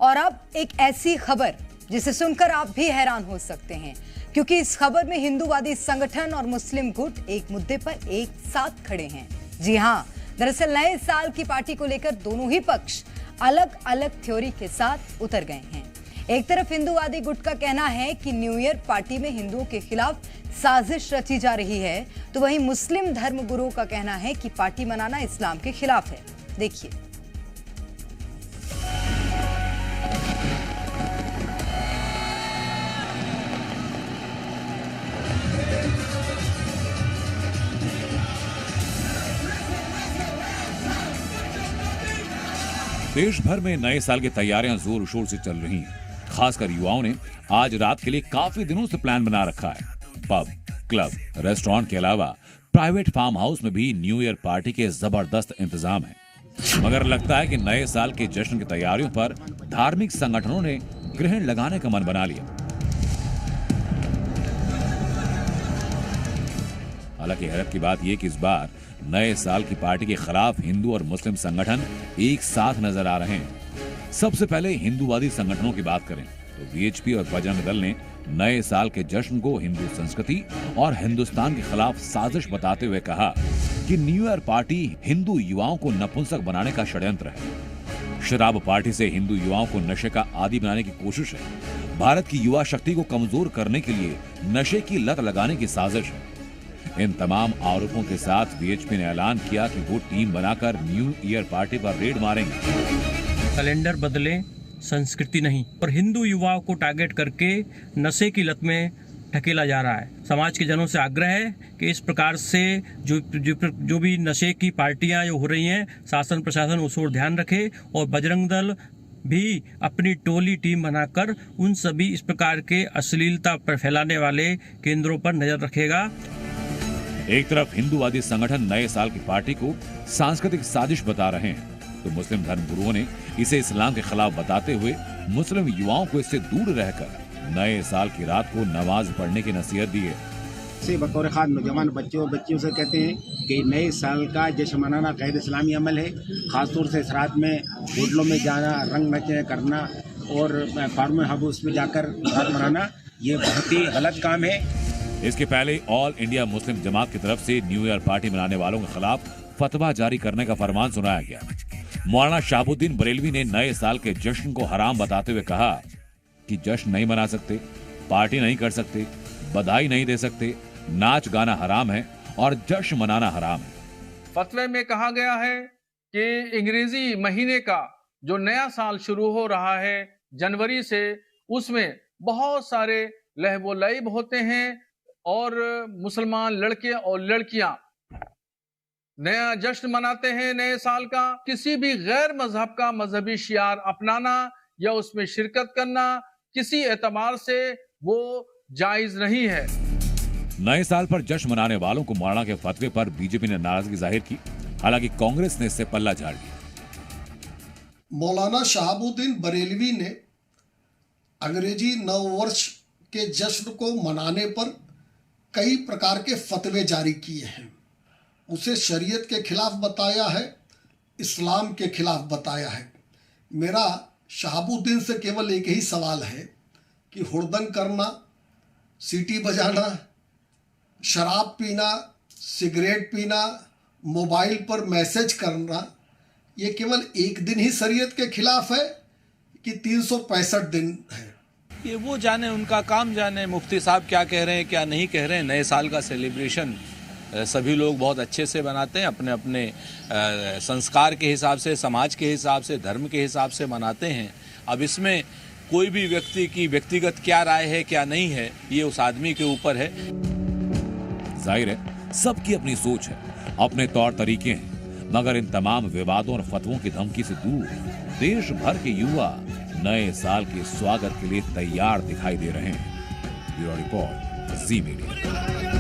और अब एक ऐसी खबर जिसे सुनकर आप भी हैरान हो सकते हैं, क्योंकि इस खबर में हिंदूवादी संगठन और मुस्लिम गुट एक मुद्दे पर एक साथ खड़े हैं। जी हां, दरअसल नए साल की पार्टी को लेकर दोनों ही पक्ष अलग अलग थ्योरी के साथ उतर गए हैं। एक तरफ हिंदूवादी गुट का कहना है कि न्यू ईयर पार्टी में हिंदुओं के खिलाफ साजिश रची जा रही है, तो वहीं मुस्लिम धर्मगुरुओं का कहना है कि पार्टी मनाना इस्लाम के खिलाफ है। देखिए। देश भर में नए साल की तैयारियां जोर शोर से चल रही हैं। खासकर युवाओं ने आज रात के लिए काफी दिनों से प्लान बना रखा है। पब, क्लब, रेस्टोरेंट के अलावा प्राइवेट फार्म हाउस में भी न्यू ईयर पार्टी के जबरदस्त इंतजाम है। मगर लगता है कि नए साल के जश्न की तैयारियों पर धार्मिक संगठनों ने ग्रहण लगाने का मन बना लिया। हालांकि हैरत की बात यह कि इस बार नए साल की पार्टी के खिलाफ हिंदू और मुस्लिम संगठन एक साथ नजर आ रहे हैं। सबसे पहले हिंदूवादी संगठनों की बात करें तो बीएचपी और बजरंग दल ने नए साल के जश्न को हिंदू संस्कृति और हिंदुस्तान के खिलाफ साजिश बताते हुए कहा कि न्यू ईयर पार्टी हिंदू युवाओं को नपुंसक बनाने का षड्यंत्र है। शराब पार्टी से हिंदू युवाओं को नशे का आदी बनाने की कोशिश है। भारत की युवा शक्ति को कमजोर करने के लिए नशे की लत लगाने की साजिश है। इन तमाम आरोपों के साथ बीएचपी ने ऐलान किया कि वो टीम बनाकर न्यू ईयर पार्टी पर रेड मारेंगे। कैलेंडर बदले, संस्कृति नहीं, और हिंदू युवाओं को टारगेट करके नशे की लत में ढकेला जा रहा है। समाज के जनों से आग्रह है कि इस प्रकार से जो भी नशे की पार्टियां जो हो रही हैं, शासन प्रशासन उस ओर ध्यान रखे और बजरंग दल भी अपनी टोली टीम बनाकर उन सभी इस प्रकार के अश्लीलता पर फैलाने वाले केंद्रों पर नजर रखेगा। एक तरफ हिंदूवादी संगठन नए साल की पार्टी को सांस्कृतिक साजिश बता रहे हैं, तो मुस्लिम धर्मगुरुओं ने इसे इस्लाम के खिलाफ बताते हुए मुस्लिम युवाओं को इससे दूर रहकर नए साल की रात को नमाज पढ़ने की नसीहत दी है। बतौर खास नौजवान बच्चियों से कहते हैं कि नए साल का जश्न मनाना गैर इस्लामी अमल है। खासतौर से इस रात में होटलों में जाना, रंग नचे करना और फार्म हाउस में जाकर रात मनाना, ये बहुत ही गलत काम है। इसके पहले ऑल इंडिया मुस्लिम जमात की तरफ से न्यू ईयर पार्टी मनाने वालों के खिलाफ फतवा जारी करने का फरमान सुनाया गया। मौलाना शहाबुद्दीन बरेलवी ने नए साल के जश्न को हराम बताते हुए कहा कि जश्न नहीं मना सकते, पार्टी नहीं कर सकते, बधाई नहीं दे सकते, नाच गाना हराम है और जश्न मनाना हराम है। फतवे में कहा गया है कि अंग्रेजी महीने का जो नया साल शुरू हो रहा है जनवरी से, उसमें बहुत सारे लहबो लईब होते हैं और मुसलमान लड़के और लड़कियां नया जश्न मनाते हैं नए साल का। किसी भी गैर मजहब का मजहबी शियार अपनाना या उसमें शिरकत करना किसी एतबार से वो जायज नहीं है। नए साल पर जश्न मनाने वालों को मौलाना के फतवे पर बीजेपी ने नाराजगी जाहिर की। हालांकि कांग्रेस ने इससे पल्ला झाड़ दिया। मौलाना शहाबुद्दीन बरेलवी ने अंग्रेजी नववर्ष के जश्न को मनाने पर कई प्रकार के फतवे जारी किए हैं। उसे शरीयत के खिलाफ बताया है, इस्लाम के खिलाफ बताया है। मेरा शहाबुद्दीन से केवल एक ही सवाल है कि हुड़दंग करना, सीटी बजाना, शराब पीना, सिगरेट पीना, मोबाइल पर मैसेज करना, ये केवल एक दिन ही शरीयत के खिलाफ है कि 365 दिन है? ये वो जाने, उनका काम जाने। मुफ्ती साहब क्या कह रहे हैं, क्या नहीं कह रहे हैं। नए साल का सेलिब्रेशन सभी लोग बहुत अच्छे से मनाते हैं, अपने अपने संस्कार के हिसाब से, समाज के हिसाब से, धर्म के हिसाब से मनाते हैं। अब इसमें कोई भी व्यक्ति की व्यक्तिगत क्या राय है, क्या नहीं है, ये उस आदमी के ऊपर है। जाहिर है सबकी अपनी सोच है, अपने तौर तरीके हैं, मगर इन तमाम विवादों और फतवों की धमकी से दूर देश भर के युवा नए साल के स्वागत के लिए तैयार दिखाई दे रहे हैं। ब्यूरो रिपोर्ट, जी मीडिया।